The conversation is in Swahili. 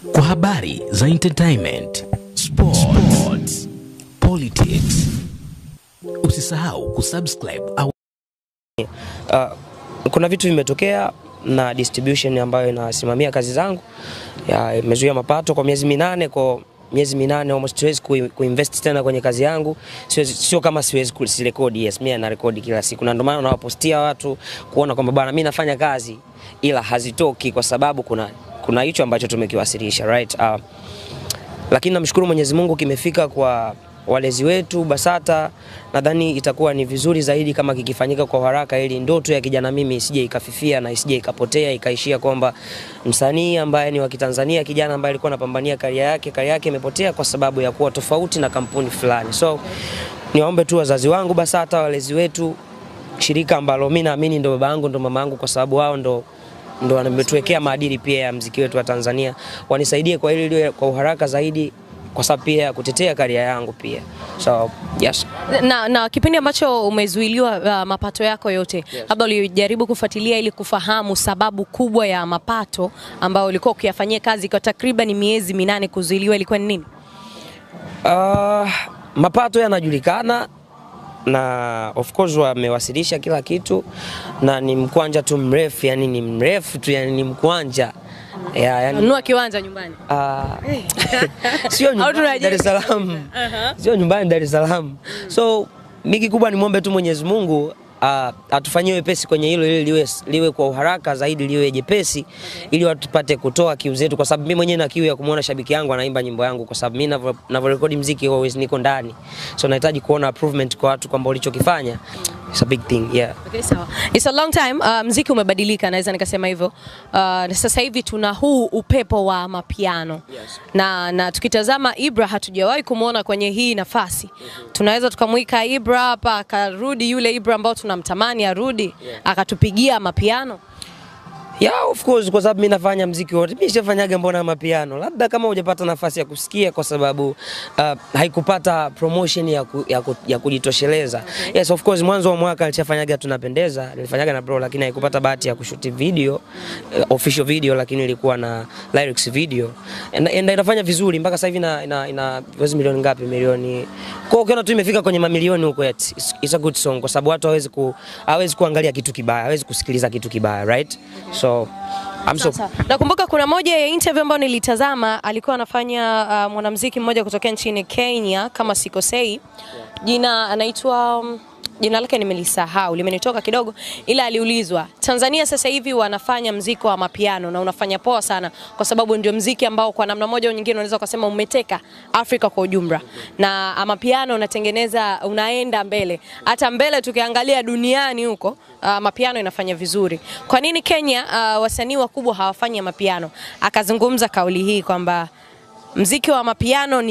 Kwa habari za entertainment, sports, politics, usisahau kusubscribe au kuna vitu vimetokea na distribution ambayo inasimamia kazi zangu imezuia mapato kwa miezi 8. Kwa miezi 8 almost siwezi kuinvest tena kwenye kazi yangu. Sio kama siwezi kurekodi, yes, mimi na rekodi kila siku, na ndio maana nawapostia watu kuona kwamba bwana mimi nafanya kazi ila hazitoki kwa sababu kuna hicho ambacho tumekiwasilisha, right? Lakini namshukuru Mwenyezi Mungu kimefika kwa walezi wetu BASATA. Nadhani itakuwa ni vizuri zaidi kama kikifanyika kwa haraka, ili ndoto ya kijana mimi isije ikafifia na isije ikapotea ikaishia kwamba msanii ambaye ni wa Kitanzania, kijana ambaye alikuwa anapambania career yake imepotea kwa sababu ya kuwa tofauti na kampuni fulani. So niwaombe tu wazazi wangu BASATA, walezi wetu, shirika ambalo mimi naamini ndio baba yangu ndio mama yangu, kwa sababu wao ndio wametuwekea maadili pia ya muziki wetu wa Tanzania, wanisaidie kwa hili liwe kwa uharaka zaidi, kwa sababu pia kutetea career yangu pia. So yes. Na kipindi ambacho umezuiliwa mapato yako yote, labda ulijaribu kufuatilia ili kufahamu sababu kubwa ya mapato ambayo ulikuwa ukiyafanyia kazi kwa takriban miezi 8 kuzuiliwa ilikuwa ni nini? Mapato yanajulikana na of course wamewasilisha kila kitu, na ni mkwanja tu mrefu, yani ni mrefu tu, yani ni mkwanja. Yani nunua kiwanja nyumbani. Sio nyumbani Dar es Salaam. Sio nyumbani Dar es Salaam. So miki kubwa ni muombe tu Mwenyezi Mungu atufanyie wepesi kwenye hilo, ili liwe kwa uharaka zaidi, liwe jepesi, ili watu tupate kutoa kiu zetu, kwa sababu mimi mwenyewe na kiu ya kumuona shabiki yangu anaimba nyimbo yangu, kwa sababu mimi ninavyorekodi muziki always niko ndani. So nahitaji kuona improvement kwa watu kwamba ulichokifanya it's a big thing, yeah. Okay, sawa. It's a long time. Muziki umebadilika, naweza nikasema hivyo. Sasa hivi tuna huu upepo wa mapiano. Yes. Na tukitazama Ibra hatujawahi kumuona kwenye hii nafasi. Tunaweza tukamuika Ibra hapa akarudi yule Ibra ambao tunamtamani arudi, akatupigia mapiano. Yeah, of course, kwa sababu mimi nafanya muziki wote. Mimi nishafanyaga mbona mapiano. Labda kama hujapata nafasi ya kusikia kwa sababu haikupata promotion ya kujitosheleza. Okay. Yes, of course, mwanzo wa mwaka nilifanyaga Tunapendeza, nilifanyaga na bro, lakini haikupata bahati ya kushoot video, official video, lakini ilikuwa na lyrics video. And inafanya vizuri mpaka sasa hivi ina views milioni ngapi? Milioni. Kwa hiyo tu imefika kwenye mamilioni huko yet. It's a good song kwa sababu watu hawezi kuangalia kitu kibaya, hawezi kusikiliza kitu kibaya, right? So nakumbuka kuna moja ya interview ambayo nilitazama, alikuwa anafanya mwanamuziki mmoja kutoka nchini Kenya kama sikosei. Jina anaitwa jina lake nimelisahau, limenitoka kidogo, ila aliulizwa Tanzania sasa hivi wanafanya muziki wa mapiano na unafanya poa sana, kwa sababu ndio muziki ambao kwa namna moja au nyingine unaweza kusema umeteka Afrika kwa ujumla, na mapiano unatengeneza, unaenda mbele, hata mbele tukiangalia duniani huko mapiano inafanya vizuri. Kwa nini Kenya wasanii wakubwa hawafanyi mapiano? Akazungumza kauli hii kwamba muziki wa mapiano ni